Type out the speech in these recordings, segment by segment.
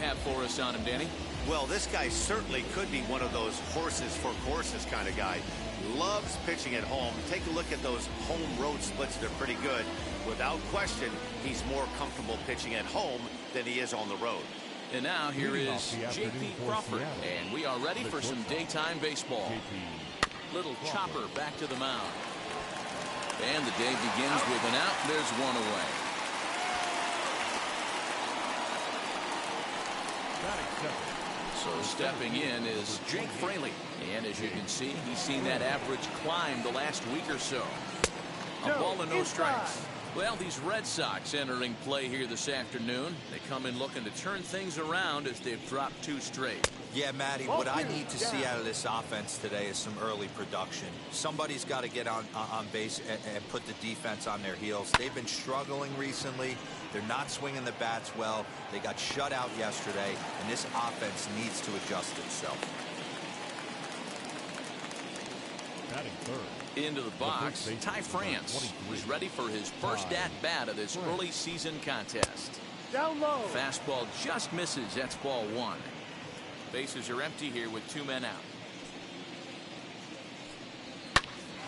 have for us on him, Danny? Well, this guy certainly could be one of those horses for courses kind of guy. Loves pitching at home. Take a look at those home-road splits. They're pretty good. Without question, he's more comfortable pitching at home than he is on the road. And now here is J.P. Crawford, and we are ready for some daytime baseball. Little chopper back to the mound. And the day begins with an out. There's one away. So stepping in is Jake Fraley. And as you can see, he's seen that average climb the last week or so. A ball and no strikes. Well, these Red Sox entering play here this afternoon. They come in looking to turn things around as they've dropped 2 straight. Yeah, Matty, what I need to see out of this offense today is some early production. Somebody's got to get on base and put the defense on their heels. They've been struggling recently. They're not swinging the bats well. They got shut out yesterday, and this offense needs to adjust itself. Batting third. Into the box, Ty France was ready for his first at-bat of this early season contest. Down low. Fastball just misses. That's ball 1. Bases are empty here with 2 men out.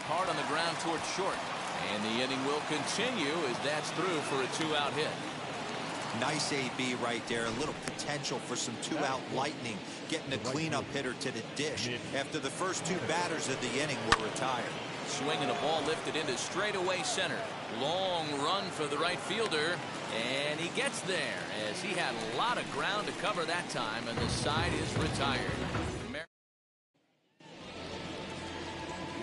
Hard on the ground towards short. And the inning will continue as that's through for a 2-out hit. Nice AB right there. A little potential for some 2-out lightning. Getting a cleanup hitter to the dish after the first 2 batters of the inning were retired. Swinging a ball lifted into straightaway center. Long run for the right fielder. And he gets there as he had a lot of ground to cover that time, and the side is retired.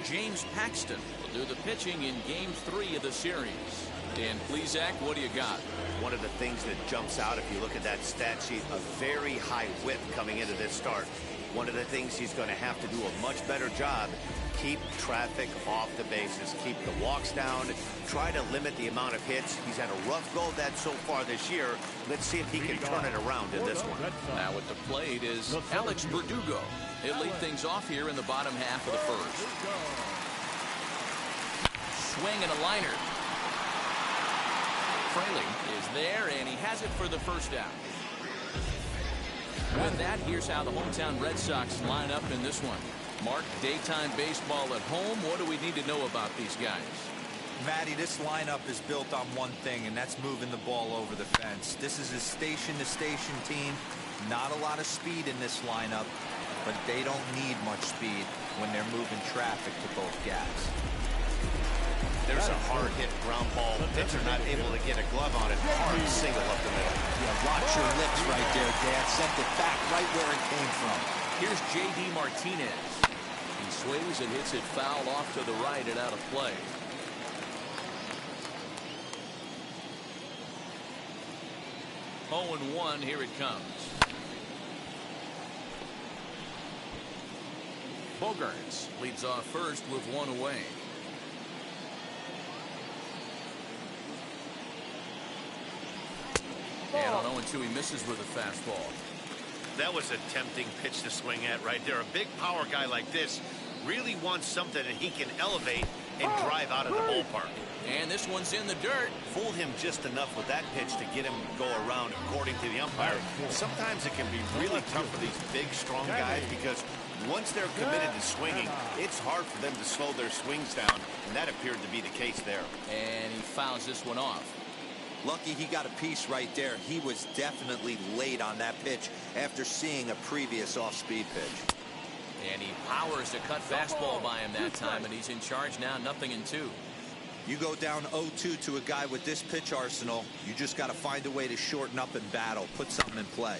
James Paxton will do the pitching in Game 3 of the series. Dan Plesac, what do you got? One of the things that jumps out if you look at that stat sheet, a very high whip coming into this start. One of the things he's going to have to do a much better job, keep traffic off the bases, keep the walks down, try to limit the amount of hits. He's had a rough go of that so far this year. Let's see if he can turn it around in this one. Now at the plate is Alex Verdugo. He'll lead things off here in the bottom half of the first. Swing and a liner. Fraley is there, and he has it for the first out. With that, here's how the hometown Red Sox line up in this one. Mark, daytime baseball at home. What do we need to know about these guys? Matty, this lineup is built on one thing, and that's moving the ball over the fence. This is a station-to-station team. Not a lot of speed in this lineup, but they don't need much speed when they're moving traffic to both gaps. There's a hard hit ground ball. Pitcher not able to get a glove on it. Hard single up the middle. Yeah, watch your lips right there, Dad. Sent it back right where it came from. Here's J.D. Martinez. He swings and hits it foul off to the right and out of play. Oh, and 1. Here it comes. Bogarts leads off first with 1 away. And on 0-2, he misses with a fastball. That was a tempting pitch to swing at right there. A big power guy like this really wants something that he can elevate and drive out of the ballpark. And this one's in the dirt. Fooled him just enough with that pitch to get him to go around according to the umpire. Sometimes it can be really tough for these big, strong guys because once they're committed to swinging, it's hard for them to slow their swings down, and that appeared to be the case there. And he fouls this one off. Lucky he got a piece right there. He was definitely late on that pitch after seeing a previous off-speed pitch. And he powers the cut fastball by him that time, and he's in charge now, 0-2. You go down 0-2 to a guy with this pitch arsenal, you just got to find a way to shorten up and battle, put something in play.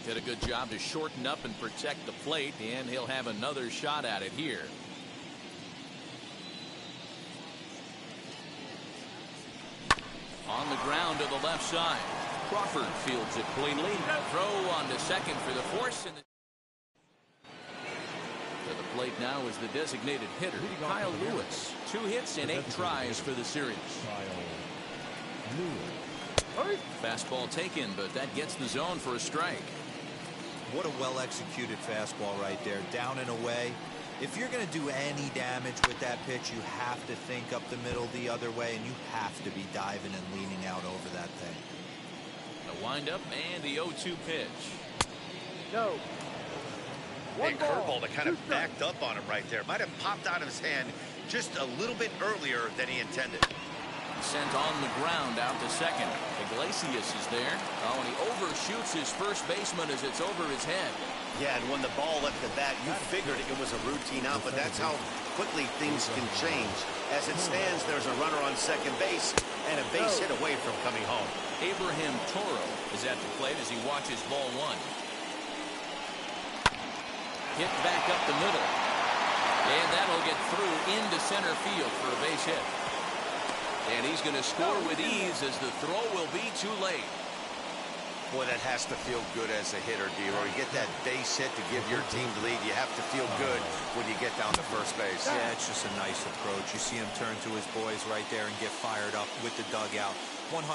Did a good job to shorten up and protect the plate, and he'll have another shot at it here. On the ground to the left side. Crawford fields it cleanly. Throw on to second for the force. And to the plate now is the designated hitter, Kyle Lewis. 2 hits and 8 tries for the series. Fastball taken, but that gets the zone for a strike. What a well-executed fastball right there. Down and away. If you're going to do any damage with that pitch, you have to think up the middle the other way, and you have to be diving and leaning out over that thing. The windup and the 0-2 pitch. No. Big curveball that kind of backed up on him right there. Might have popped out of his hand just a little bit earlier than he intended. Sent on the ground out to second. Iglesias is there. Oh, and he overshoots his first baseman as it's over his head. Yeah, and when the ball left the bat, you figured it was a routine out, but that's how quickly things can change. As it stands, there's a runner on second base and a base hit away from coming home. Abraham Toro is at the plate as he watches ball one. Hit back up the middle. And that'll get through into center field for a base hit. And he's going to score with ease as the throw will be too late. Boy, that has to feel good as a hitter, D-Roy. You get that base hit to give your team the lead. You have to feel good when you get down to first base. Yeah, it's just a nice approach. You see him turn to his boys right there and get fired up with the dugout. 100%,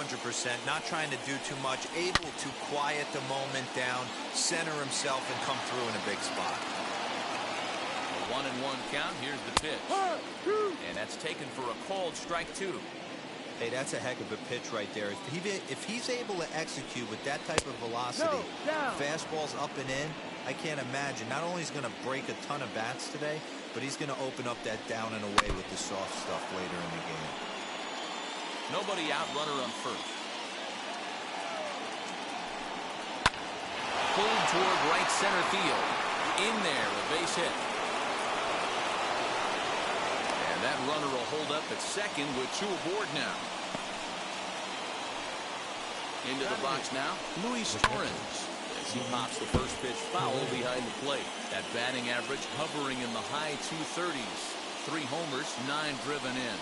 not trying to do too much, able to quiet the moment down, center himself, and come through in a big spot. A 1-1 count. Here's the pitch. And that's taken for a called strike two. Hey, that's a heck of a pitch right there. If he's able to execute with that type of velocity, fastballs up and in, I can't imagine. Not only is he going to break a ton of bats today, but he's going to open up that down and away with the soft stuff later in the game. Nobody out, runner on first. Pulled toward right center field. In there, a base hit. And that runner will hold up at second with two aboard now. Into the box now, Luis Torrens. As he pops the first pitch foul behind the plate. That batting average hovering in the high 230s. 3 homers, 9 driven in.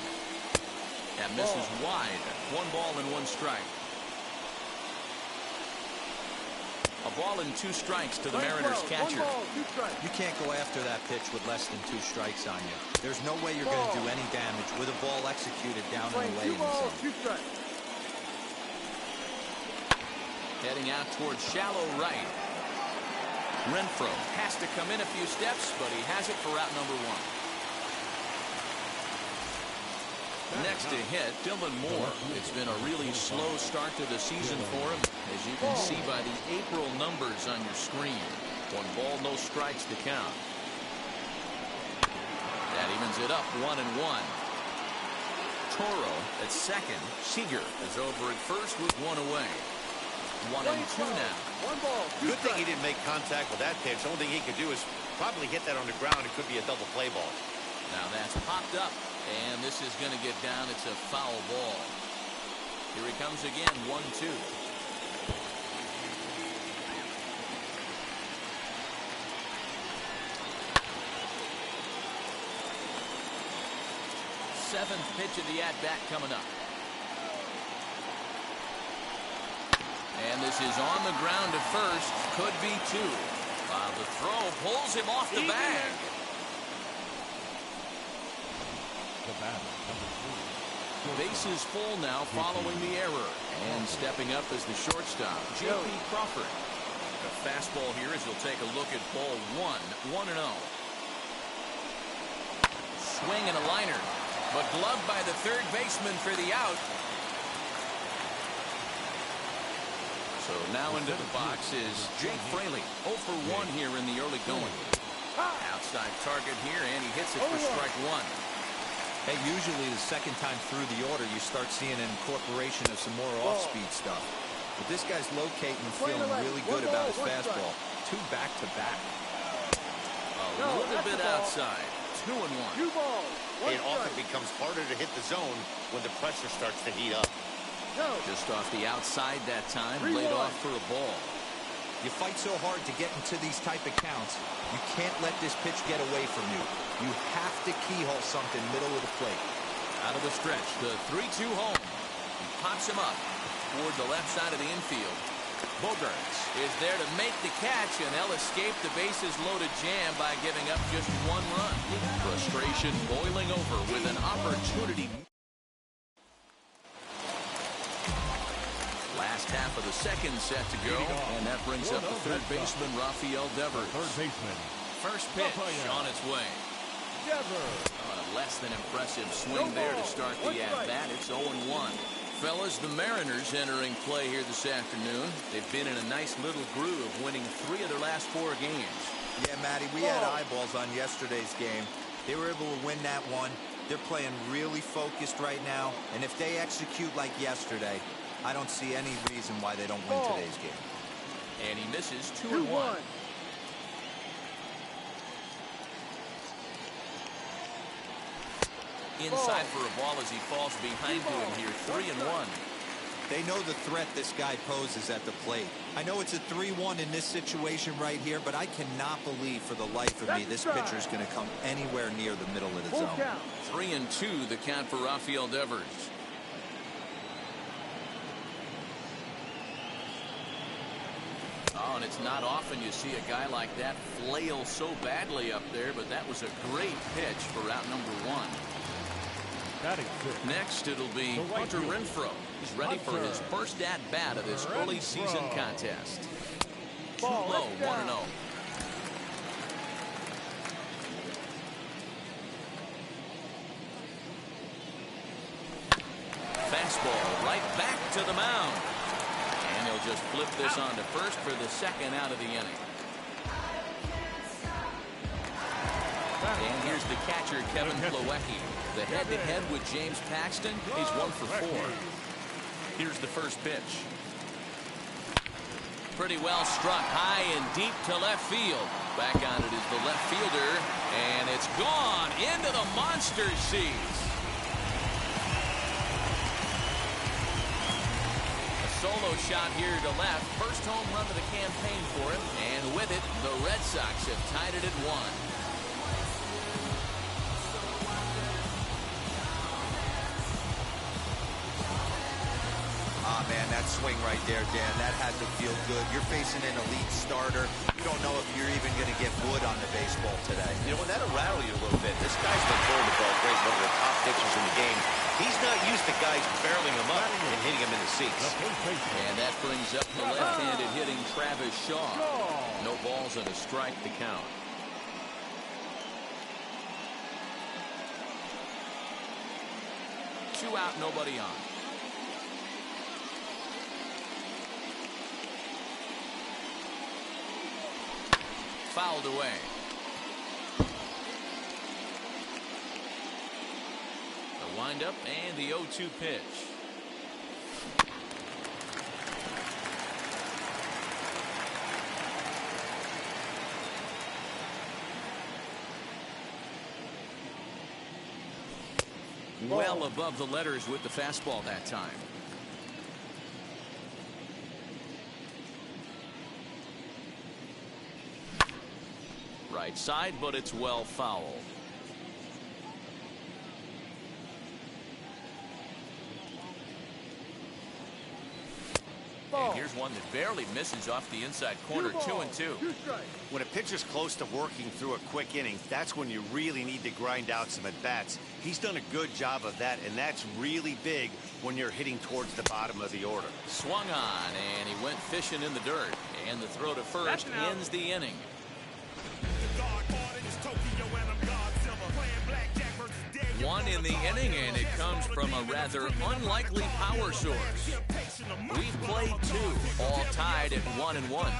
That misses wide. 1 ball and 1 strike. A ball and 2 strikes to the Mariners catcher. You can't go after that pitch with less than 2 strikes on you. There's no way you're going to do any damage with a ball executed down and away in the zone. Heading out towards shallow right. Renfroe has to come in a few steps, but he has it for out number 1. Next to hit, Dylan Moore. It's been a really slow start to the season for him, as you can see by the April numbers on your screen. 1 ball, no strikes to count. That evens it up 1-1. Toro at second. Seager is over at first with 1 away. 1-2 now. Good thing he didn't make contact with that pitch. The only thing he could do is probably hit that on the ground. It could be a double play ball. Now that's popped up, and this is going to get down. It's a foul ball. Here he comes again, 1-2. Seventh pitch of the at-bat coming up. And this is on the ground to first. Could be 2. While the throw pulls him off the bag. Bases full now following the error. And stepping up as the shortstop, J.P. Crawford. The fastball here as he'll take a look at ball 1. 1-0. Swing and a liner. But gloved by the third baseman for the out. So now into the box is Jake Fraley. 0 for 1 here in the early going. Outside target here, and he hits it for strike 1. Hey, usually the second time through the order, you start seeing an incorporation of some more off-speed stuff. But this guy's locating and feeling really good about his fastball. 2 back-to-back. A little bit outside. 2-1. It often becomes harder to hit the zone when the pressure starts to heat up. Just off the outside that time, laid off for a ball. You fight so hard to get into these type of counts, you can't let this pitch get away from you. You have to keyhole something middle of the plate. Out of the stretch, the 3-2 home. He pops him up toward the left side of the infield. Bogarts is there to make the catch, and they'll escape the bases-loaded jam by giving up just 1 run. Frustration boiling over with an opportunity. Last half of the second set to go, and that brings up the third baseman, Rafael Devers. First pitch on its way. A less than impressive swing there to start the at-bat. It's 0-1. Fellas, the Mariners entering play here this afternoon. They've been in a nice little groove, winning 3 of their last 4 games. Yeah, Matty, we had eyeballs on yesterday's game. They were able to win that one. They're playing really focused right now, and if they execute like yesterday, I don't see any reason why they don't win today's game. And he misses 2-1. Inside for a ball as he falls behind to him here, 3-1. They know the threat this guy poses at the plate. I know it's a 3-1 in this situation right here, but I cannot believe for the life of me this pitcher is going to come anywhere near the middle of the zone. 3-2 the count for Rafael Devers. Oh, and it's not often you see a guy like that flail so badly up there, but that was a great pitch for out number 1. Next, it'll be Hunter Renfroe. He's ready for his first at-bat of this early season contest. Too low, 1-0. Fastball right back to the mound. And he'll just flip this on to first for the second out of the inning. And here's the catcher, Kevin Plawecki. The head-to-head with James Paxton. He's 1 for 4. Here's the first pitch. Pretty well struck high and deep to left field. Back on it is the left fielder, and it's gone into the monster seats. A solo shot here to left. First home run of the campaign for him, and with it, the Red Sox have tied it at 1. Ah, man, that swing right there, Dan, that had to feel good. You're facing an elite starter. You don't know if you're even going to get wood on the baseball today. You know, that'll rattle you a little bit. This guy's been told to ball great, one of the top pitchers in the game. He's not used to guys barreling him up and hitting him in the seats. And that brings up the left-handed hitting Travis Shaw. No balls and a strike to count. Two out, nobody on. Fouled away. The windup and the 0-2 pitch. Well above the letters with the fastball that time. Right side, but it's well fouled. And here's one that barely misses off the inside corner. 2-2. When a pitcher's close to working through a quick inning, that's when you really need to grind out some at-bats. He's done a good job of that, and that's really big when you're hitting towards the bottom of the order. Swung on, and he went fishing in the dirt. And the throw to first ends the inning. One in the inning, and it comes from a rather unlikely power source. We've played 2, all tied at 1-1.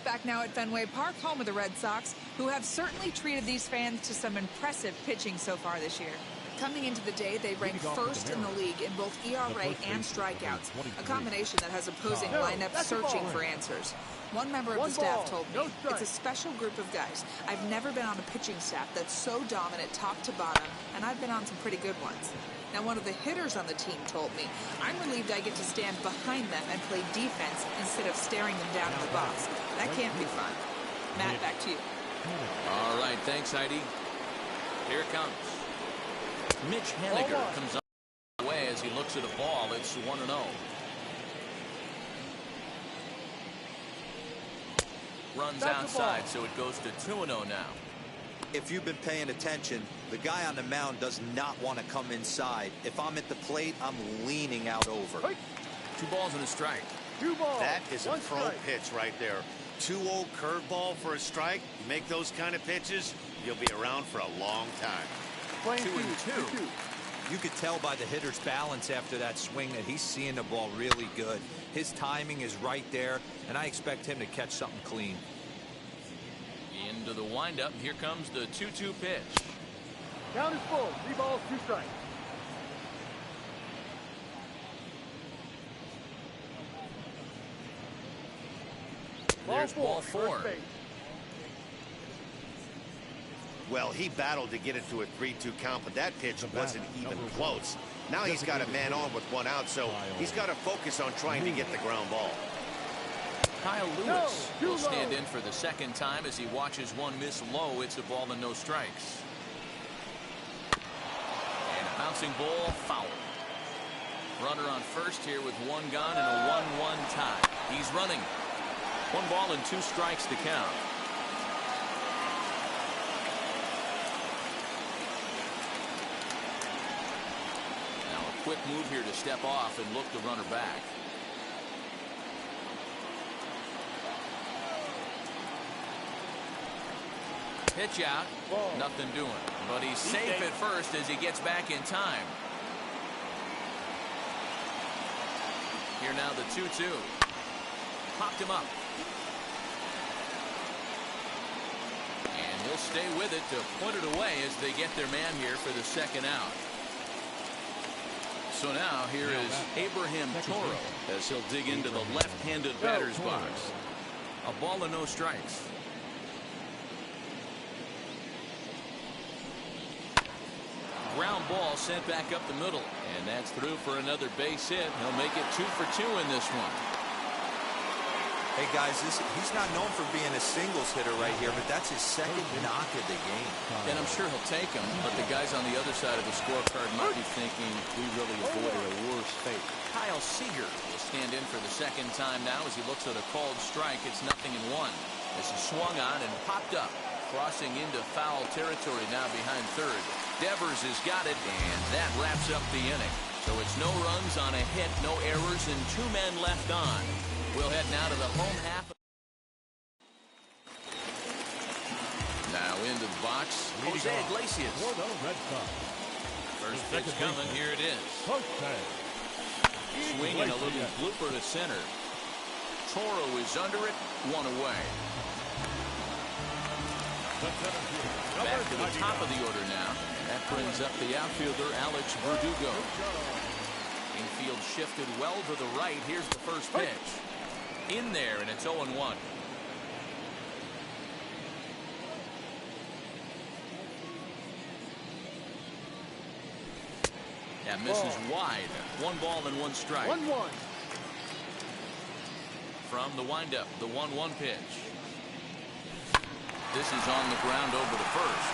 Back now at Fenway Park, home of the Red Sox, who have certainly treated these fans to some impressive pitching so far this year. Coming into the day, they ranked first in the league in both ERA and strikeouts, a combination that has opposing lineups searching for answers. One member of the staff told me, it's a special group of guys. I've never been on a pitching staff that's so dominant top to bottom, and I've been on some pretty good ones. Now, one of the hitters on the team told me, I'm relieved I get to stand behind them and play defense instead of staring them down in the box. That can't be fun. Matt, back to you. All right, thanks, Heidi. Here it comes. Mitch Haniger comes up away as he looks at a ball. It's 1-0. Runs outside, so it goes to 2-0 now. If you've been paying attention, the guy on the mound does not want to come inside. If I'm at the plate, I'm leaning out over. 2 balls and a strike. That is a pro pitch right there. 2-0 curveball for a strike. You make those kind of pitches, He'll be around for a long time. 2-2. You could tell by the hitter's balance after that swing that he's seeing the ball really good. His timing is right there, and I expect him to catch something clean. Into the windup. Here comes the 2-2 pitch. Count is full. 3 balls, 2 strikes. There's ball 4. Well, he battled to get it to a 3-2 count, but that pitch wasn't even close. Now he's got a man on with 1 out, so he's got to focus on trying to get the ground ball. Kyle Lewis will stand in for the second time as he watches one miss low. It's a ball and no strikes. And a bouncing ball, foul. Runner on first here with 1 gone and a 1-1 tie. He's running. 1 ball and 2 strikes to count. Now a quick move here to step off and look the runner back. Pitch out. Nothing doing. But he's safe at first as he gets back in time. Here now the 2-2. Popped him up. And he'll stay with it to put it away as they get their man here for the second out. So now here is Abraham Toro as he'll dig into the left-handed batter's box. A ball and no strikes. Ground ball sent back up the middle, and that's through for another base hit. He'll make it 2 for 2 in this one. Hey guys, he's not known for being a singles hitter right here, but that's his second knock of the game. And I'm sure he'll take him, but the guys on the other side of the scorecard might be thinking we really avoided a worse fate. Kyle Seager will stand in for the second time now as he looks at a called strike. It's 0-1. This is swung on and popped up, crossing into foul territory now behind third. Devers has got it, and that wraps up the inning. So it's no runs on a hit, no errors, and 2 men left on. We'll head now to the home half. Now into the box, Jose Iglesias. First pitch coming, here it is. Swinging a little blooper to center. Toro is under it, 1 away. Back to the top of the order now. That brings up the outfielder, Alex Verdugo. Infield shifted well to the right. Here's the first pitch. In there, and it's 0-1. That misses wide. 1 ball and 1 strike. 1-1. From the windup, the 1-1 pitch. This is on the ground over the first.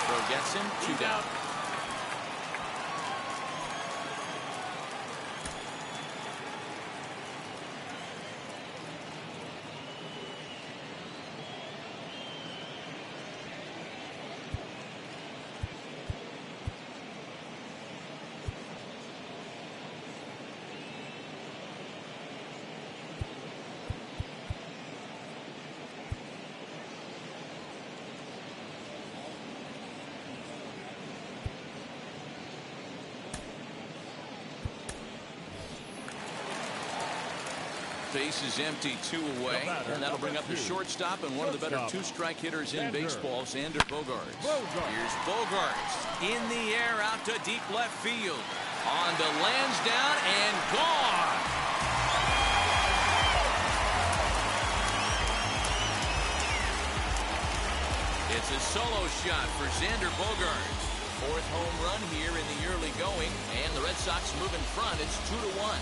Throw gets him, 2 down. Base is empty, 2 away, and that'll bring up the shortstop and one of the better 2-strike hitters in baseball, Xander Bogaerts. Here's Bogaerts in the air out to deep left field. On to Lansdowne and gone. It's a solo shot for Xander Bogaerts. 4th home run here in the early going, and the Red Sox move in front. It's 2-1.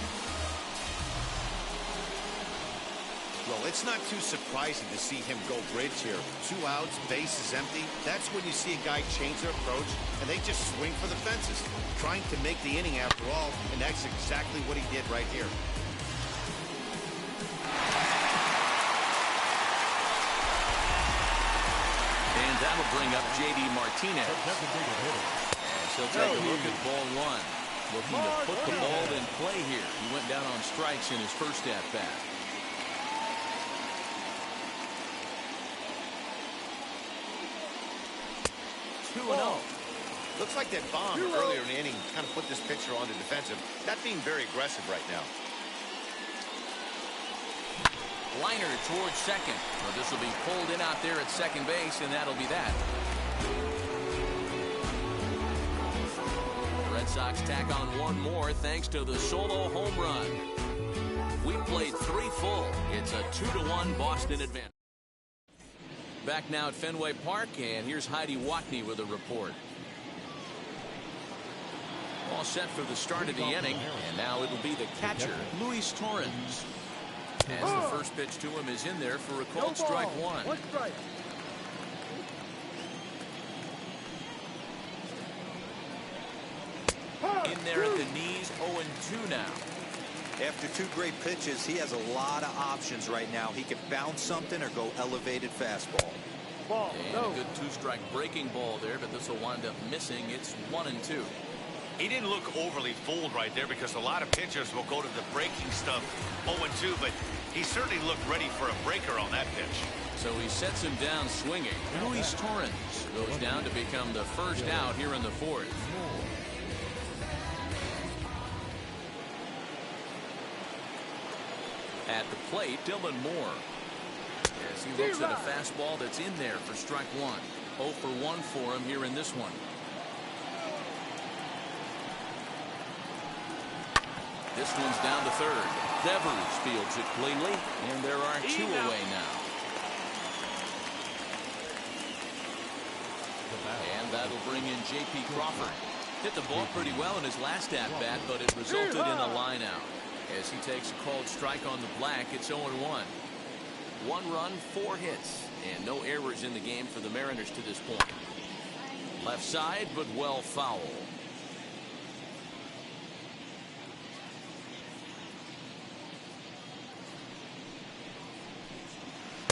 Well, it's not too surprising to see him go bridge here. 2 outs, base is empty. That's when you see a guy change their approach, and they just swing for the fences, trying to make the inning after all, and that's exactly what he did right here. And that'll bring up J.D. Martinez. And he'll take a look at ball 1. Looking to put the ball in play here. He went down on strikes in his first at-bat. 2-0. Looks like that bomb earlier in the inning kind of put this pitcher on the defensive. Not being very aggressive right now. Liner towards second. Well, this will be pulled in out there at second base, and that'll be that. The Red Sox tack on one more thanks to the solo home run. We played 3 full. It's a 2-1 Boston advantage. Back now at Fenway Park, and here's Heidi Watney with a report. All set for the start of the inning, and now it'll be the catcher, Luis Torrens. As the first pitch to him is in there for a called strike one. In there at the knees, 0-2 now. After 2 great pitches, he has a lot of options right now. He can bounce something or go elevated fastball. And a good 2-strike breaking ball there, but this will wind up missing. It's 1-2. He didn't look overly fooled right there because a lot of pitchers will go to the breaking stuff 0-2, but he certainly looked ready for a breaker on that pitch. So he sets him down swinging. Luis Torrens goes down to become the first out here in the 4th. At the plate, Dylan Moore. As he looks at a fastball that's in there for strike one. 0 for 1 for him here in this one. This one's down to third. Devers fields it cleanly, and there are 2 away now. And that'll bring in J.P. Crawford. Hit the ball pretty well in his last at-bat, but it resulted in a line out. As he takes a called strike on the black, it's 0-1. 1 run, 4 hits, and no errors in the game for the Mariners to this point. Left side, but well foul.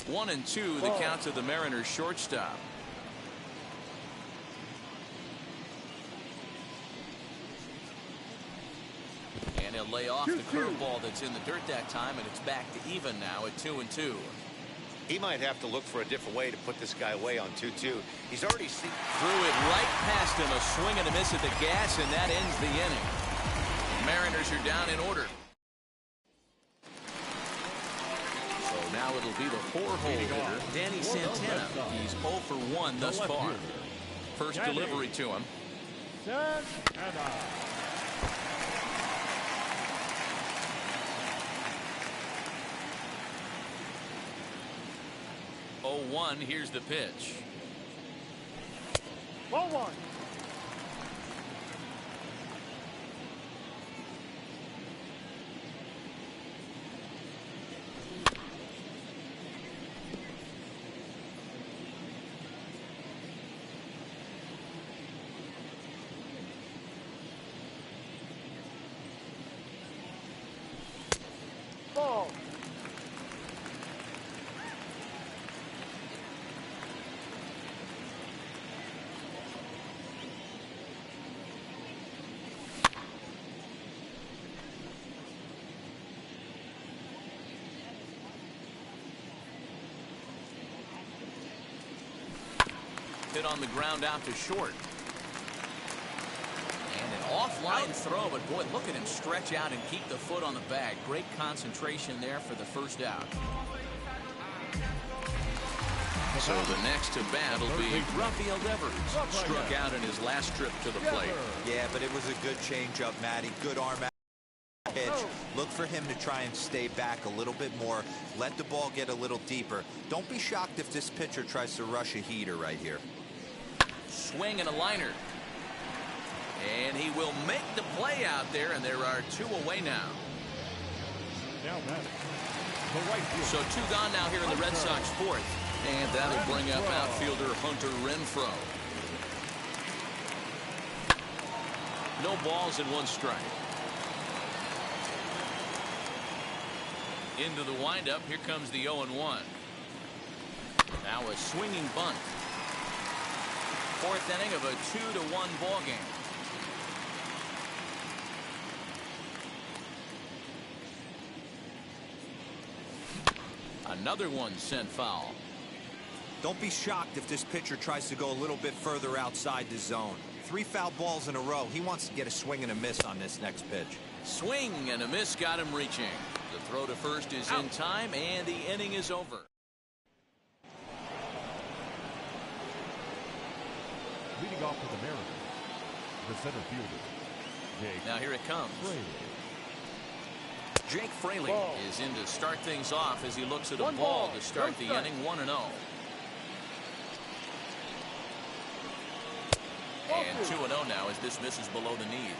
One and 2, the count to the Mariners shortstop. And he'll lay off the curveball that's in the dirt that time, and it's back to even now at 2-2. He might have to look for a different way to put this guy away on 2-2. He's already seen. Threw it right past him, a swing and a miss at the gas, and that ends the inning. Mariners are down in order. So now it'll be the 4-hole hitter, Danny Santana. He's 0 for 1 thus far. First delivery to him. Santana. 0-1, here's the pitch. 1-1. Ball. Hit on the ground out to short. And an offline throw, but boy, look at him stretch out and keep the foot on the bag. Great concentration there for the first out. So the next to bat will be Rafael Devers. Struck out in his last trip to the plate. Yeah, but it was a good changeup, Matty. Good arm pitch. Look for him to try and stay back a little bit more. Let the ball get a little deeper. Don't be shocked if this pitcher tries to rush a heater right here. Swing and a liner. And he will make the play out there, and there are 2 away now. So 2 gone now here in the Red Sox 4th. And that'll bring up outfielder Hunter Renfroe. No balls and 1 strike. Into the windup, here comes the 0-1. Now a swinging bunt. 4th inning of a 2-1 ball game. Another one sent foul. Don't be shocked if this pitcher tries to go a little bit further outside the zone. 3 foul balls in a row. He wants to get a swing and a miss on this next pitch. Swing and a miss got him reaching. The throw to first is in time, and the inning is over. Leading off for the Mariners, the center fielder, Jake. Now here it comes. Jake Fraley is in to start things off as he looks at a ball to start the inning 1-0. And 2-0 now as this misses below the knees.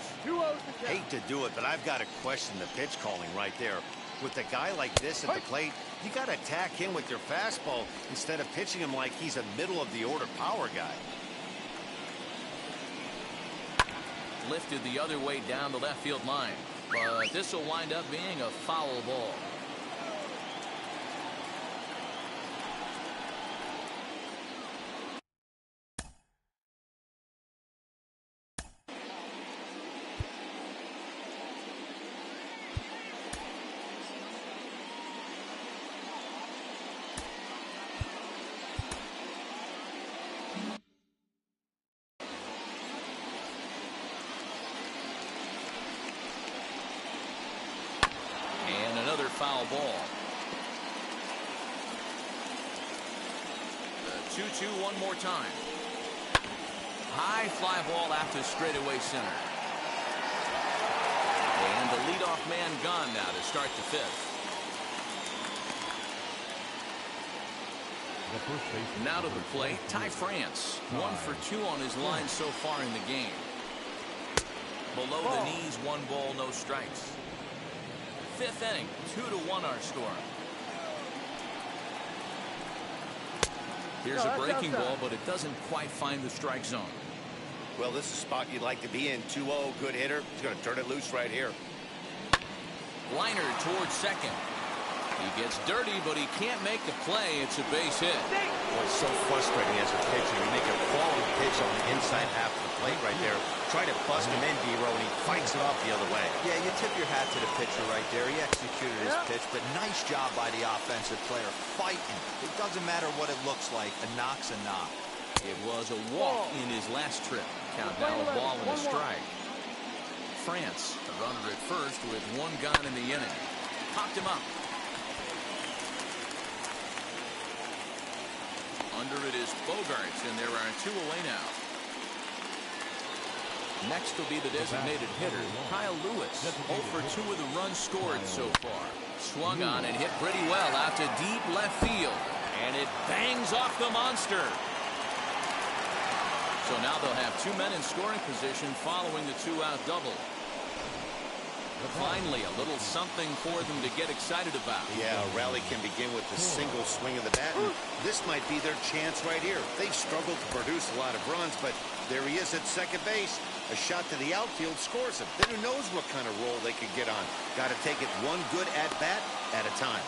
Hate to do it, but I've got to question the pitch calling right there. With a guy like this at the plate, you got to attack him with your fastball instead of pitching him like he's a middle of the order power guy. Lifted the other way down the left field line, but this will wind up being a foul ball. Foul ball. The 2-2 one more time. High fly ball out to straightaway center. And the leadoff man gone now to start the fifth. Now to the plate, Ty France. 1 for 2 on his line so far in the game. Below the knees, 1 ball, no strikes. Fifth inning, 2-1 our score. Here's a breaking ball, but it doesn't quite find the strike zone. Well, this is a spot you'd like to be in. 2-0, good hitter. He's going to turn it loose right here. Liner towards second. He gets dirty, but he can't make the play. It's a base hit. Well, it's so frustrating as a pitcher. You make a falling pitch on the inside half of the plate right there. Try to bust him in, D-Row, and he fights it off the other way. Yeah, you tip your hat to the pitcher right there. He executed his pitch, but nice job by the offensive player fighting. It doesn't matter what it looks like. A knock's a knock. It was a walk in his last trip. Count now a ball and a strike. France, the runner at first with 1 gone in the inning. Popped him up. Under it is Bogarts, and there are 2 away now. Next will be the designated hitter, Kyle Lewis. 0 for 2 with the runs scored so far. Swung on and hit pretty well out to deep left field. And it bangs off the monster. So now they'll have 2 men in scoring position following the 2-out double. Finally, a little something for them to get excited about. Yeah, a rally can begin with a single swing of the bat. And this might be their chance right here. They've struggled to produce a lot of runs, but there he is at second base. A shot to the outfield scores him. Then who knows what kind of role they could get on. Got to take it 1 good at-bat at a time.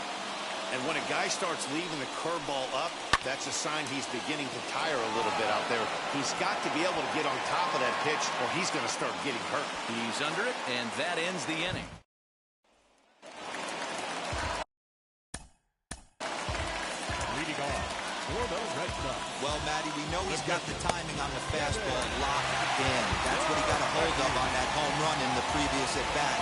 And when a guy starts leaving the curveball up, that's a sign he's beginning to tire a little bit out there. He's got to be able to get on top of that pitch or he's going to start getting hurt. He's under it, and that ends the inning. Leading off for the Red Sox. Well, Matty, we know he's got the timing on the fastball locked in. That's what he got a hold of on that home run in the previous at-bat.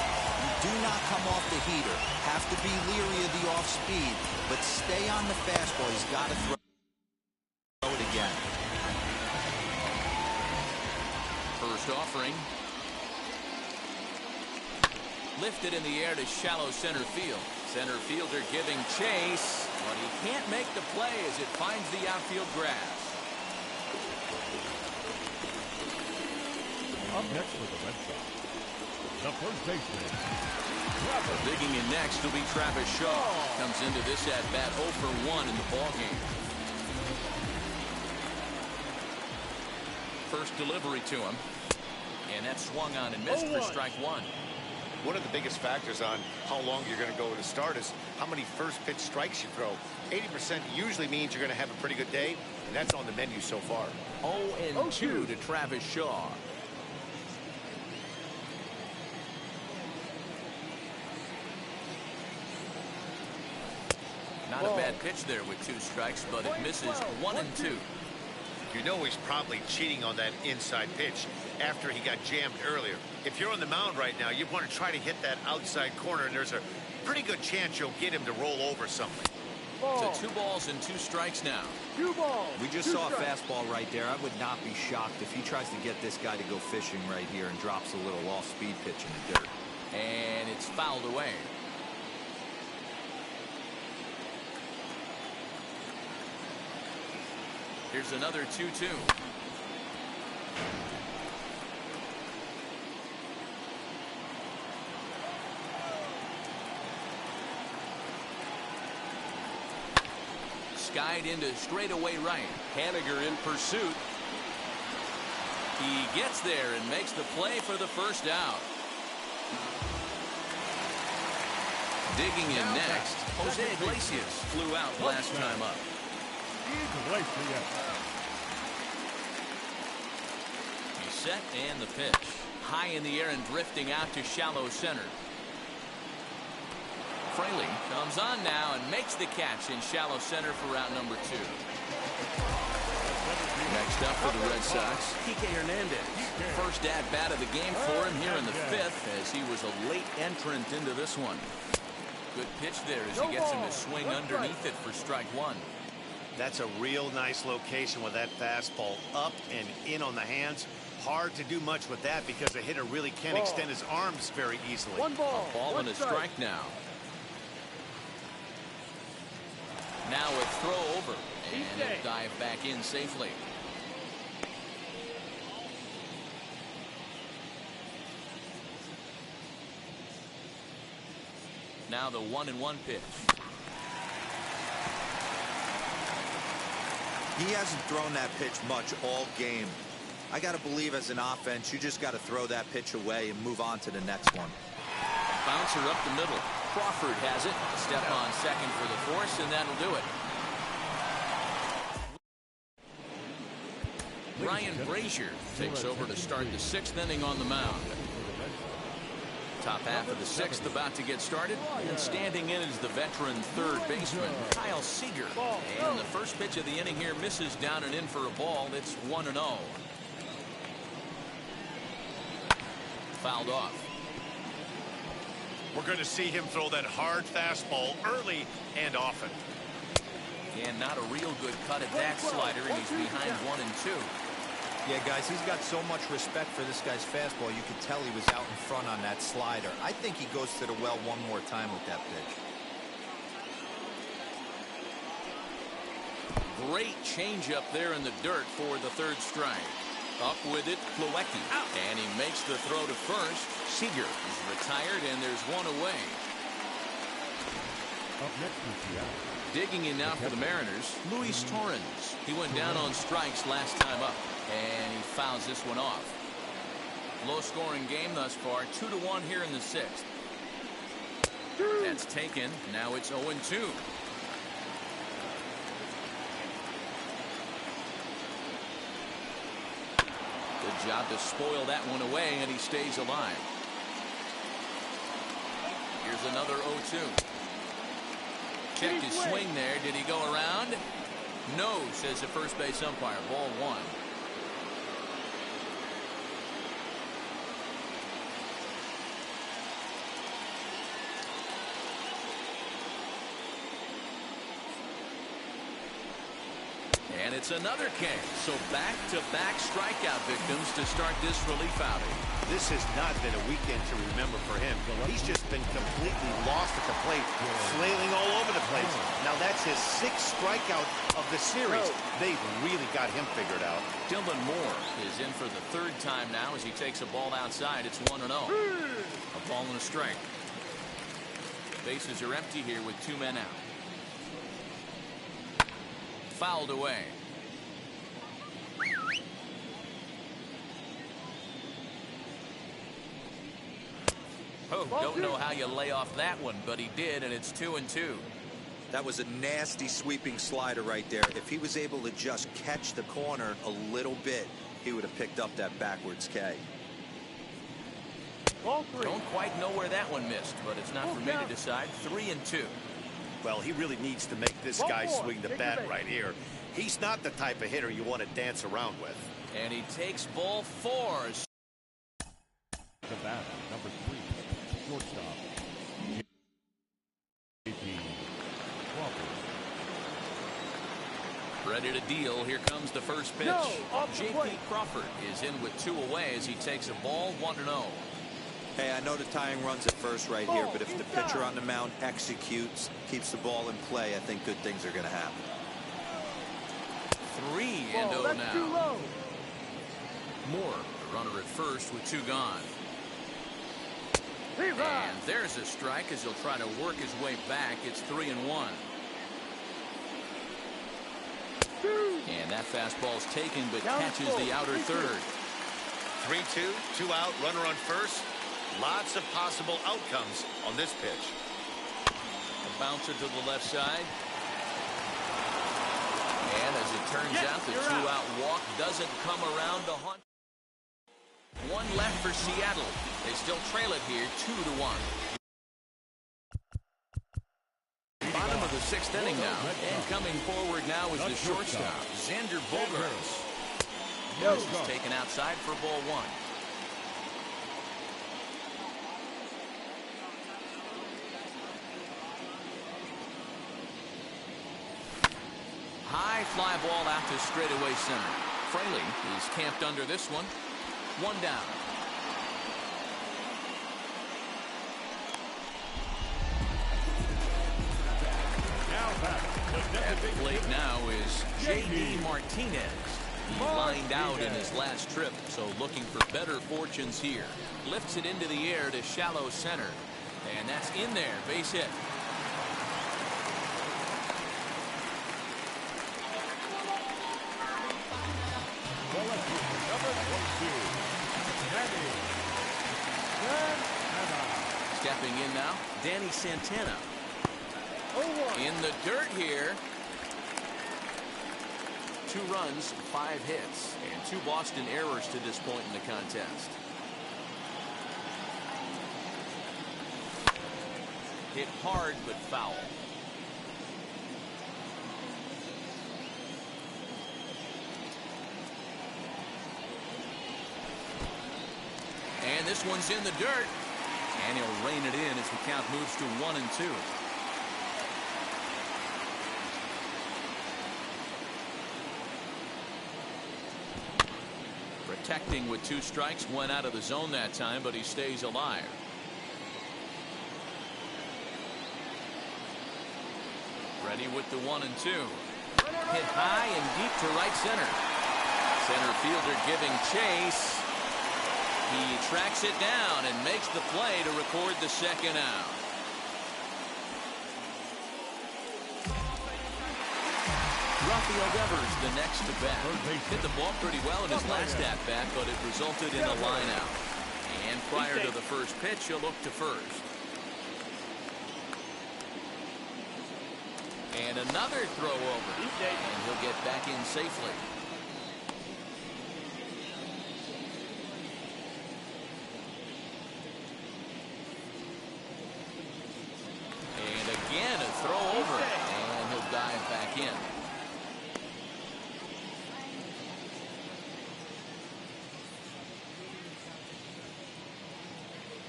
Do not come off the heater. Have to be leery of the off speed, but stay on the fastball. He's got to throw it again. First offering. Lifted in the air to shallow center field. Center fielder giving chase, but he can't make the play as it finds the outfield grass. Up next for the Red Sox, the first baseman. Digging in next will be Travis Shaw. Comes into this at-bat 0 for 1 in the ballgame. First delivery to him. And that swung on and missed for strike 1. One of the biggest factors on how long you're going to go to start is how many first pitch strikes you throw. 80% usually means you're going to have a pretty good day, and that's on the menu so far. 0-2 to Travis Shaw. Not a bad pitch there with 2 strikes, but it misses 1 and 2. You know he's probably cheating on that inside pitch after he got jammed earlier. If you're on the mound right now, you want to try to hit that outside corner, and there's a pretty good chance you'll get him to roll over something. So 2 balls and 2 strikes now. 2 balls. We just saw a fastball right there. I would not be shocked if he tries to get this guy to go fishing right here and drops a little off-speed pitch in the dirt. And it's fouled away. Here's another 2-2. Skied into straightaway right. Haniger in pursuit. He gets there and makes the play for the first out. Digging in next, Jose Iglesias flew out last time up. He's set and the pitch. High in the air and drifting out to shallow center. Fraley comes on now and makes the catch in shallow center for route number 2. Next up for the Red Sox, Kike Hernandez. First at-bat of the game for him here in the 5th, as he was a late entrant into this one. Good pitch there as he gets him to swing underneath it for strike 1. That's a real nice location with that fastball up and in on the hands. Hard to do much with that because a hitter really can't extend his arms very easily. 1 ball. A ball and a strike now. Now a throw over, and he'll dive back in safely. Now the 1-1 pitch. He hasn't thrown that pitch much all game. I got to believe as an offense, you just got to throw that pitch away and move on to the next one. Bouncer up the middle. Crawford has it. Step on second for the force, and that'll do it. Ryan Brazier takes over to start the 6th inning on the mound. Top half of the 6th about to get started, and standing in is the veteran third baseman Kyle Seager. And the first pitch of the inning here misses down and in for a ball. It's 1-0. Fouled off. We're going to see him throw that hard fastball early and often. And not a real good cut at that slider, and he's behind 1 and 2. Yeah, guys, he's got so much respect for this guy's fastball. You could tell he was out in front on that slider. I think he goes to the well one more time with that pitch. Great change up there in the dirt for the 3rd strike. Up with it, Plawecki. And he makes the throw to first. Seager is retired, and there's 1 away. Up next is Seattle. Digging in now for the Mariners, Luis Torrens. He went down on strikes last time up, and he fouls this one off. Low-scoring game thus far, 2-1 here in the 6th. That's taken. Now it's 0-2. Good job to spoil that one away, and he stays alive. Here's another 0-2. Checked his swing there. Did he go around? No, says the first base umpire. Ball 1. And it's another K. So back-to-back strikeout victims to start this relief outing. This has not been a weekend to remember for him. He's just been completely lost at the plate, flailing all over the place. Now that's his 6th strikeout of the series. They've really got him figured out. Dylan Moore is in for the 3rd time now as he takes a ball outside. It's 1-0. A ball and a strike. Bases are empty here with 2 men out. Fouled away. Oh, don't know how you lay off that one, but he did, and it's 2-2. That was a nasty sweeping slider right there. If he was able to just catch the corner a little bit, he would have picked up that backwards K. Don't quite know where that one missed, but it's not for me to decide. 3-2. Well, he really needs to make this guy swing the bat right here. He's not the type of hitter you want to dance around with. And he takes ball 4. The bat, number 3, shortstop. Ready to deal. Here comes the first pitch. J.P. Crawford is in with 2 away as he takes a ball 1-0. Hey, I know the tying run's at first right here, but if the pitcher on the mound executes, keeps the ball in play, I think good things are going to happen. 3-0 now. Moore, the runner at first with 2 gone. And there's a strike as he'll try to work his way back. It's 3-1. And that fastball's taken, but catches the outer third. 3-2, 2 out, runner on first. Lots of possible outcomes on this pitch. A bouncer to the left side. And as it turns out, the 2-out walk doesn't come around to hunt. 1 left for Seattle. They still trail it here 2-1. Bottom of the 6th inning now. And coming forward now is the shortstop, Xander Bogaerts. This is taken outside for ball 1. High fly ball out to straightaway center. Fraley is camped under this one. 1 down. At the plate now is J.D. Martinez. He lined out in his last trip, so looking for better fortunes here. Lifts it into the air to shallow center. And that's in there. Base hit. Stepping in now, Danny Santana. In the dirt here. 2 runs, 5 hits, and 2 Boston errors to this point in the contest. Hit hard but foul. And this one's in the dirt. And he'll rein it in as the count moves to 1-2. Protecting with 2 strikes, went out of the zone that time, but he stays alive. Ready with the 1-2. Hit high and deep to right center. Center fielder giving chase. He tracks it down and makes the play to record the 2nd out. Rafael Devers the next to bat. Hit the ball pretty well in his last at-bat, but it resulted in a line-out. And prior to the first pitch, he'll look to first. And another throw over. And he'll get back in safely. And again, a throw over. And he'll dive back in.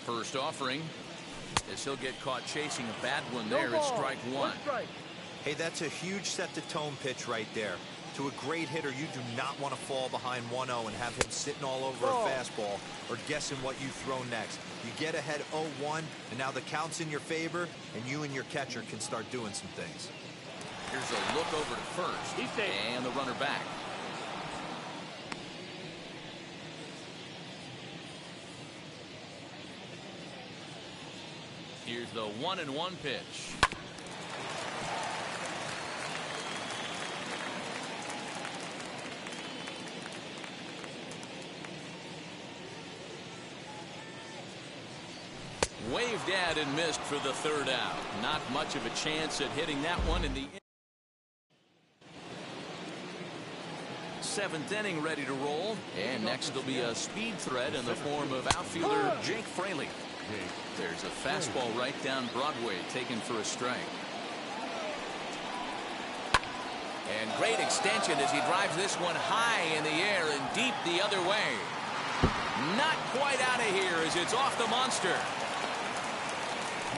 First offering, as he'll get caught chasing a bad one there. It's strike 1. Hey, that's a huge set-the-tone pitch right there. To a great hitter, you do not want to fall behind 1-0 and have him sitting all over a fastball or guessing what you throw next. You get ahead 0-1, and now the count's in your favor, and you and your catcher can start doing some things. Here's a look over to first, and the runner back. Here's the 1-1 pitch. Waved at and missed for the 3rd out. Not much of a chance at hitting that one in the 7th inning, ready to roll. And next will be a speed threat in the form of outfielder Jake Fraley. There's a fastball right down Broadway, taken for a strike. And great extension as he drives this one high in the air and deep the other way. Not quite out of here as it's off the monster.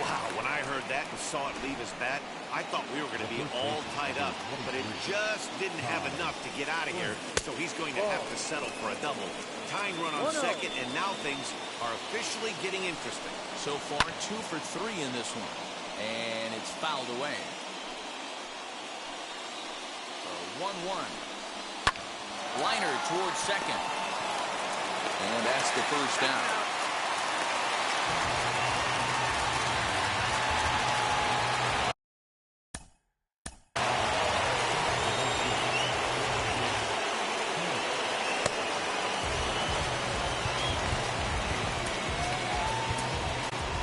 Wow, when I heard that and saw it leave his bat, I thought we were going to be all tied up, but it just didn't have enough to get out of here, so he's going to have to settle for a double. Tying run on second, and now things are officially getting interesting. So far, 2 for 3 in this one, and it's fouled away. 1-1. Liner towards second. And that's the first down.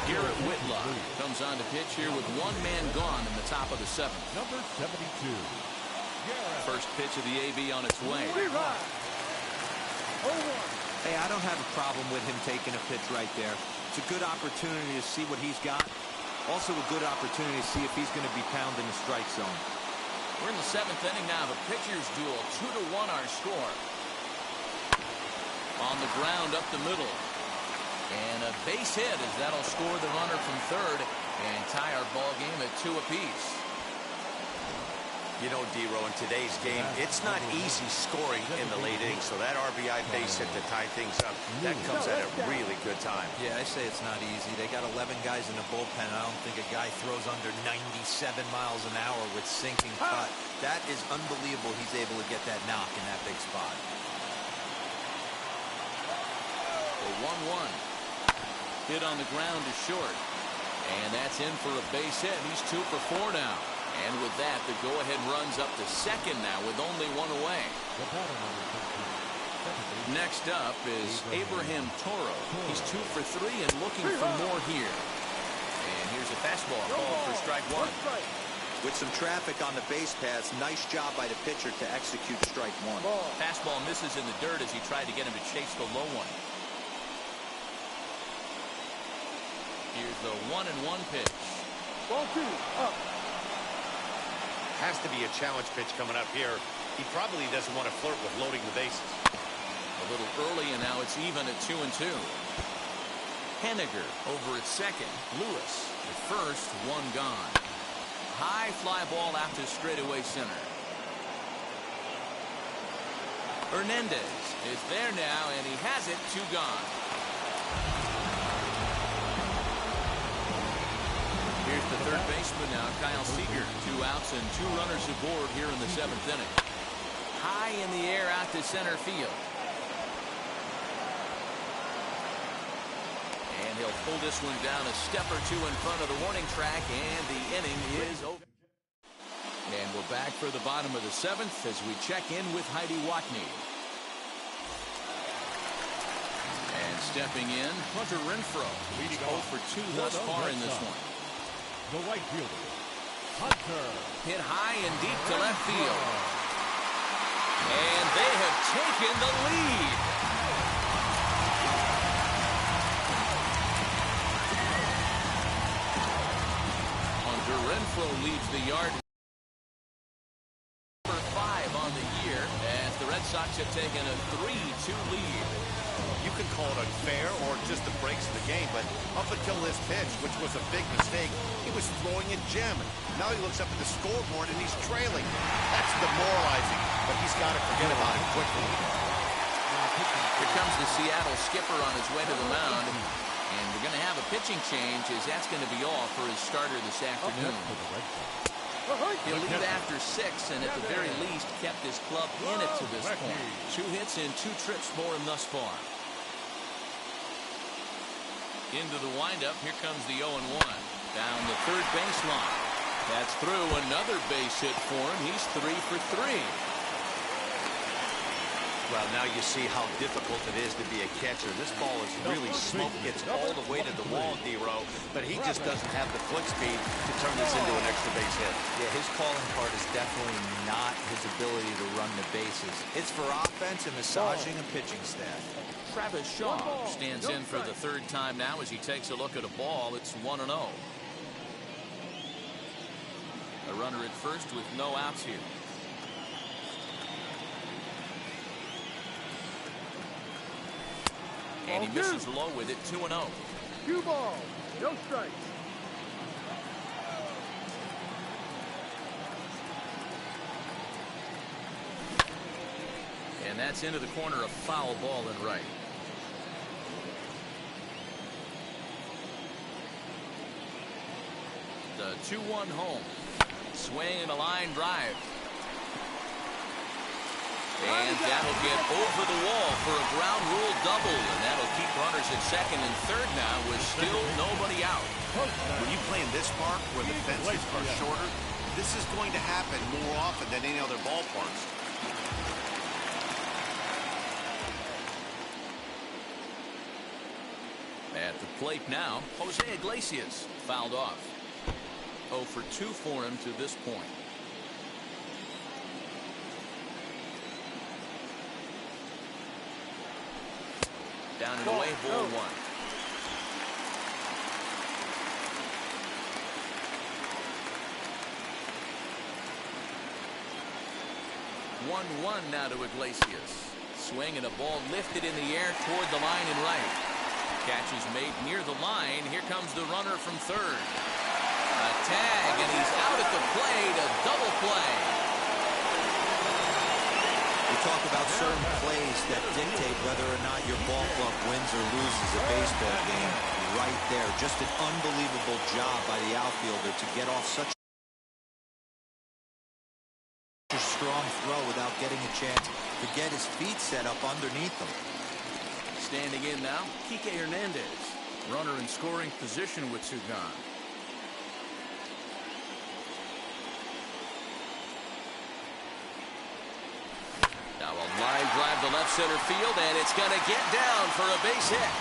Garrett Whitlock comes on to pitch here with one man gone in the top of the 7th. Number 72. First pitch of the AB on its way. Hey, I don't have a problem with him taking a pitch right there. It's a good opportunity to see what he's got. Also a good opportunity to see if he's going to be pounding the strike zone. We're in the 7th inning now of a pitcher's duel. 2-1 our score. On the ground up the middle. And a base hit as that'll score the runner from third and tie our ball game at 2 apiece. You know, D-Row, in today's game, it's not easy scoring in the late innings, so that RBI base hit to tie things up, that comes at a really good time. Yeah, I say it's not easy. They got 11 guys in the bullpen. I don't think a guy throws under 97 miles an hour with sinking cut. That is unbelievable he's able to get that knock in that big spot. The 1-1. Hit on the ground to short. And that's in for a base hit. He's 2 for 4 now. And with that, the go-ahead runs up to second now with only 1 away. Next up is Abraham Toro. He's 2 for 3 and looking for more here. And here's a fastball called for strike 1. With some traffic on the base paths, nice job by the pitcher to execute strike 1. Fastball misses in the dirt as he tried to get him to chase the low one. Here's the 1-1 pitch. Ball 2, up. Has to be a challenge pitch coming up here. He probably doesn't want to flirt with loading the bases. A little early, and now it's even at 2-2. Henniger over at second. Lewis at first, 1 gone. High fly ball out to straightaway center. Hernandez is there now, and he has it, 2 gone. Here's the third baseman now, Kyle Seager. 2 outs and 2 runners aboard here in the 7th inning. High in the air out to center field. And he'll pull this one down a step or 2 in front of the warning track, and the inning is over. And we're back for the bottom of the 7th as we check in with Heidi Watney. And stepping in, Hunter Renfroe. He's 0 for 2 thus far in this one. The right fielder, Hunter. Hit high and deep to left field. And they have taken the lead. Hunter Renfroe leads the yard. Number 5 on the year as the Red Sox have taken a 3-2 lead. You can call it unfair or just the breaks of the game, but up until this pitch, which was a big mistake, he was throwing a gem. Now he looks up at the scoreboard and he's trailing. That's demoralizing, but he's got to forget about it quickly. Here comes the Seattle skipper on his way to the mound. And we're going to have a pitching change as that's going to be all for his starter this afternoon. He'll leave after 6 and at the very least kept his club in it to this point. 2 hits and 2 trips for him thus far. Into the windup, here comes the 0-1. Down the third baseline. That's through. Another base hit for him. He's 3 for 3. Well, now you see how difficult it is to be a catcher. This ball is really smoked, gets all the way to the wall, D-Row, but he just doesn't have the foot speed to turn this into an extra base hit. Yeah, his calling part is definitely not his ability to run the bases. It's for offense and massaging a pitching staff. Travis Shaw stands in for the 3rd time now as he takes a look at a ball. It's 1-0. A runner at first with no outs here. And he misses low with it, 2-0. 2 balls, no strikes. And that's into the corner, a foul ball and right. The 2-1 home. Swing and a line drive. And that'll get over the wall for a ground rule double. And that'll keep runners at second and third now with still nobody out. When you play in this park where the fences are shorter, this is going to happen more often than any other ballparks. At the plate now, Jose Iglesias fouled off. 0 for 2 for him to this point. Down and away, ball 1. 1-1 now to Iglesias. Swing and a ball lifted in the air toward the line and right. Catch is made near the line. Here comes the runner from third. A tag, and he's out at the plate. A double play. We talk about certain plays that dictate whether or not your ball club wins or loses a baseball game. Right there. Just an unbelievable job by the outfielder to get off such a strong throw without getting a chance to get his feet set up underneath him. Standing in now, Kike Hernandez. Runner in scoring position with 2 gone. Now a line drive to left center field, and it's going to get down for a base hit.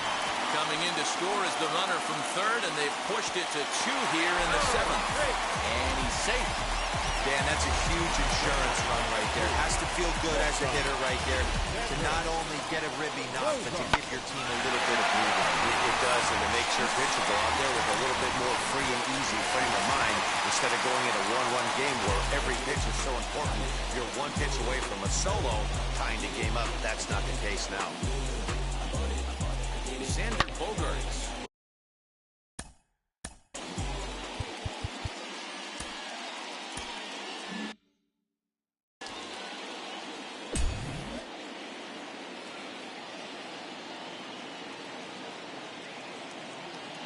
Coming in to score is the runner from third, and they've pushed it to 2 here in the 7th. And he's safe. Dan, that's a huge insurance run right there. Has to feel good as a hitter right there to not only get a ribby knock, but to give your team a little bit of breathing. It does, and it makes your pitcher go out there with a little bit more free and easy frame of mind instead of going in a 1-1 game where every pitch is so important. You're 1 pitch away from a solo, tying the game up. That's not the case now. Xander Bogaerts.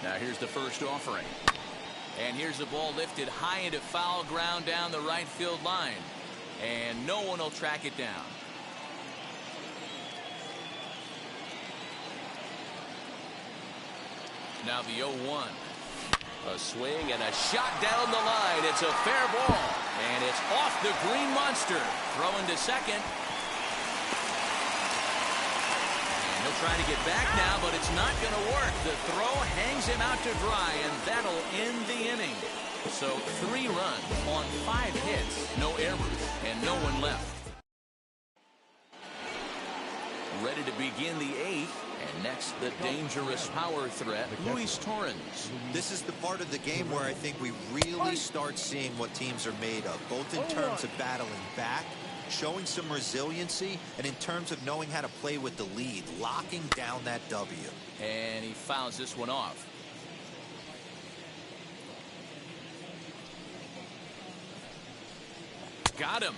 Now here's the first offering. And here's the ball lifted high into foul ground down the right field line. And no one will track it down. Now the 0-1. A swing and a shot down the line. It's a fair ball. And it's off the green monster. Throwing to second. He'll try to get back now, but it's not going to work. The throw hangs him out to dry, and that'll end the inning. So 3 runs on 5 hits, no errors, and no one left. Ready to begin the 8th, and next the dangerous power threat, Luis Torrens. This is the part of the game where I think we really start seeing what teams are made of, both in terms of battling back, showing some resiliency, and in terms of knowing how to play with the lead, locking down that W. And he fouls this one off. Got him.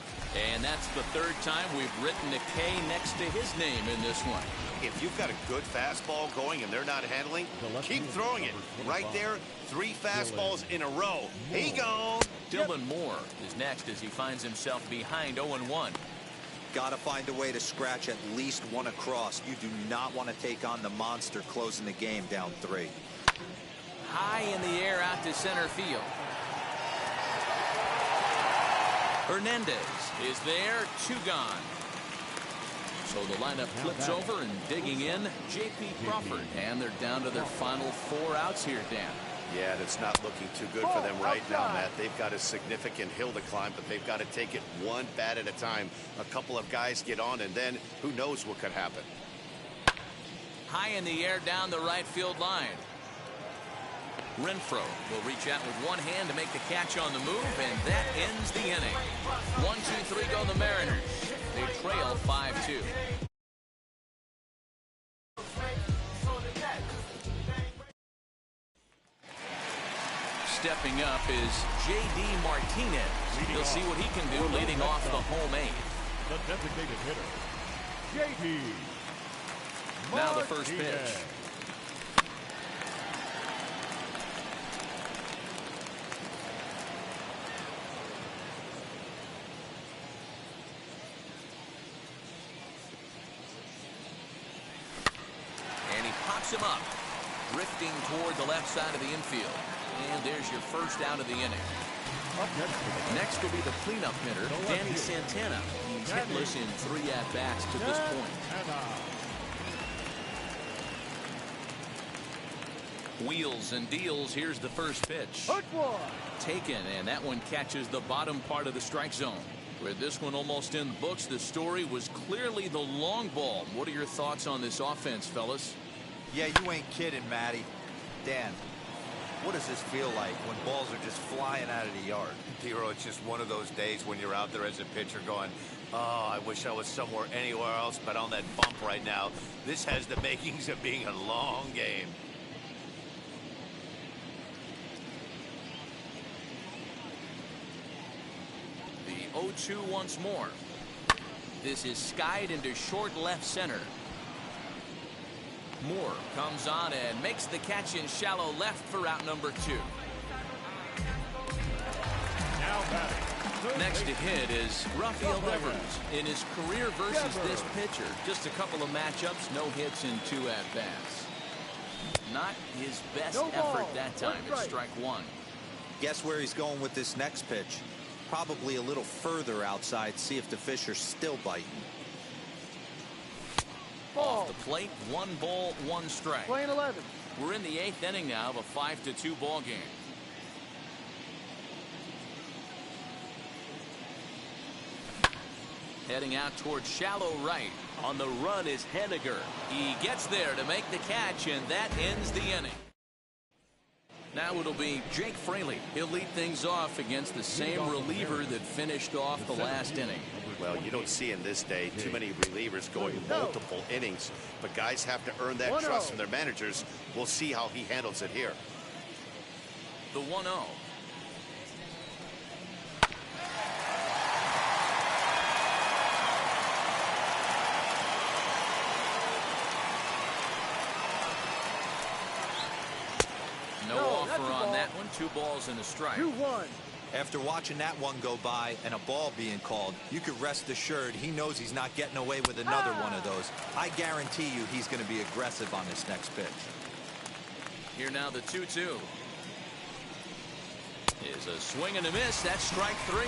And that's the 3rd time we've written a K next to his name in this one. If you've got a good fastball going and they're not handling, keep throwing it. Right there, 3 fastballs in a row. He gone. Dylan Moore is next as he finds himself behind 0-1. Got to find a way to scratch at least 1 across. You do not want to take on the monster closing the game down 3. High in the air out to center field. Hernandez is there, 2 gone. So the lineup flips over and digging in, J.P. Crawford. And they're down to their final 4 outs here, Dan. Yeah, it's not looking too good for them right now, Matt. They've got a significant hill to climb, but they've got to take it 1 bat at a time. A couple of guys get on, and then who knows what could happen. High in the air down the right field line. Renfroe will reach out with 1 hand to make the catch on the move, and that ends the inning. 1-2-3 go the Mariners. They trail 5-2. Stepping up is J.D. Martinez. We'll see what he can do leading off the home 8. The designated hitter, J.D. Now the first pitch. And he pops him up, drifting toward the left side of the infield. And there's your first out of the inning. Next will be the cleanup hitter, Danny Santana. He's hitless in 3 at-bats to this point. Wheels and deals. Here's the first pitch. Taken, and that one catches the bottom part of the strike zone. With this one almost in the books, the story was clearly the long ball. What are your thoughts on this offense, fellas? Yeah, you ain't kidding, Matty. Dan, what does this feel like when balls are just flying out of the yard? Hero, it's just one of those days when you're out there as a pitcher going, oh, I wish I was somewhere anywhere else but on that bump right now. This has the makings of being a long game. The 0-2 once more. This is skied into short left center. Moore comes on and makes the catch in shallow left for out number 2. Next to hit is Rafael Devers. In his career versus this pitcher, just a couple of matchups, no hits in 2 at-bats. Not his best effort that time. It's strike 1. Guess where he's going with this next pitch? Probably a little further outside, see if the fish are still biting. Off the plate, 1 ball, 1 strike. Playing 11. We're in the 8th inning now of a 5-2 ball game. Heading out towards shallow right. On the run is Henniger. He gets there to make the catch, and that ends the inning. Now it'll be Jake Fraley. He'll lead things off against the same reliever that finished off the last inning. Well, you don't see in this day too many relievers going multiple innings, but guys have to earn that trust from their managers. We'll see how he handles it here. The 1-0. No offer on that one. 2 balls and a strike. 2-1. After watching that one go by and a ball being called, you could rest assured he knows he's not getting away with another one of those. I guarantee you he's going to be aggressive on this next pitch. Here now the 2-2. Is a swing and a miss. That's strike 3.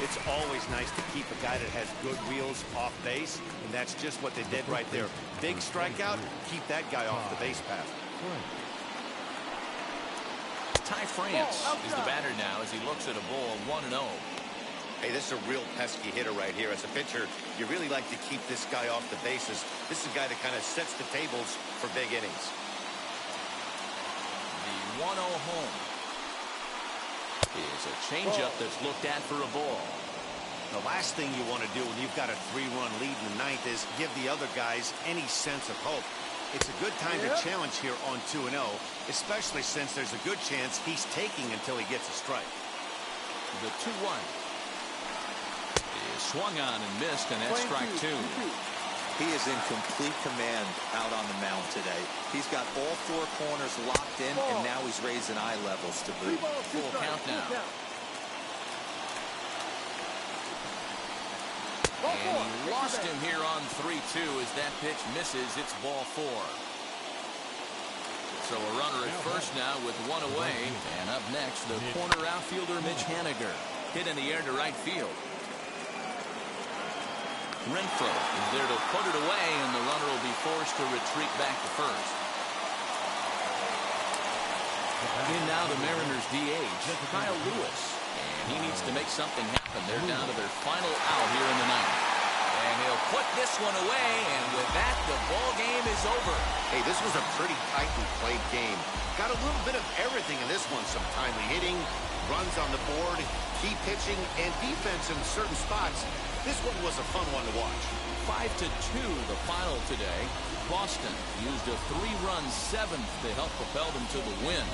It's always nice to keep a guy that has good wheels off base, and that's just what they did right there. Big strikeout, keep that guy off the base path. Ty France is the batter now as he looks at a ball 1-0. Hey, this is a real pesky hitter right here. As a pitcher, you really like to keep this guy off the bases. This is a guy that kind of sets the tables for big innings. The 1-0 home is a changeup that's looked at for a ball. The last thing you want to do when you've got a 3-run lead in the 9th is give the other guys any sense of hope. It's a good time to challenge here on 2-0, especially since there's a good chance he's taking until he gets a strike. The 2-1 is swung on and missed, and that's strike 2. He is in complete command out on the mound today. He's got all 4 corners locked in, and now he's raising eye levels to boot. Full count now. And he lost him here on 3-2 as that pitch misses. It's ball 4. So a runner at first now with 1 away. And up next, the corner outfielder Mitch Haniger. Hit in the air to right field. Renfroe is there to put it away, and the runner will be forced to retreat back to first. In now the Mariners DH, Kyle Lewis. And he needs to make something happen. They're down to their final out here in the 9th. And he'll put this one away, and with that, the ball game is over. Hey, this was a pretty tightly played game. Got a little bit of everything in this one. Some timely hitting, runs on the board, key pitching, and defense in certain spots. This one was a fun one to watch. 5-2 the final today. Boston used a 3-run 7th to help propel them to the win.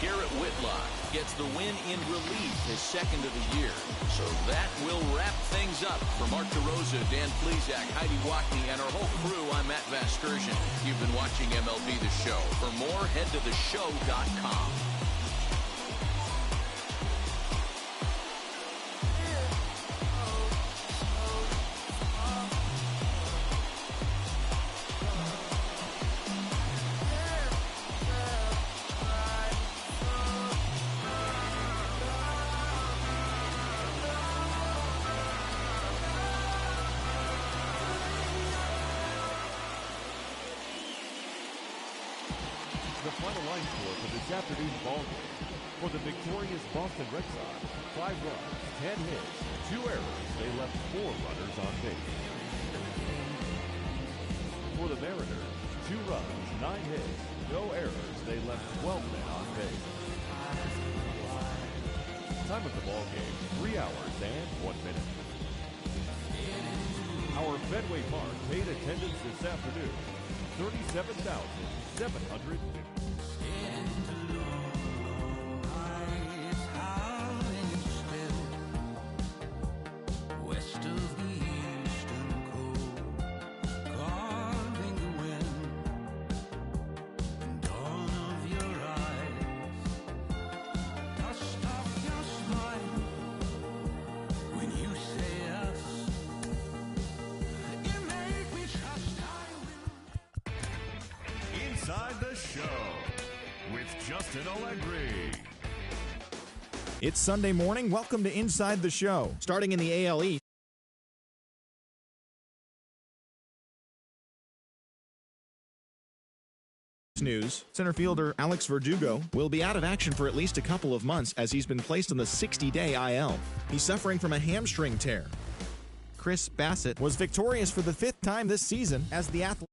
Garrett Whitlock gets the win in relief, his second of the year. So that will wrap things up. For Mark DeRosa, Dan Plesac, Heidi Wackney, and our whole crew, I'm Matt Vasgersian. You've been watching MLB The Show. For more, head to theshow.com. The final line score for this afternoon's ball game. For the victorious Boston Red Sox, 5 runs, 10 hits, 2 errors. They left 4 runners on base. For the Mariners, 2 runs, 9 hits, no errors. They left 12 men on base. Time of the ball game, 3 hours and 1 minute. Our Fenway Park paid attendance this afternoon, 37,750. Inside the Show with Justin Allegri. It's Sunday morning. Welcome to Inside the Show. Starting in the AL East. News, center fielder Alex Verdugo will be out of action for at least a couple of months as he's been placed on the 60-day IL. He's suffering from a hamstring tear. Chris Bassett was victorious for the 5th time this season as the athlete.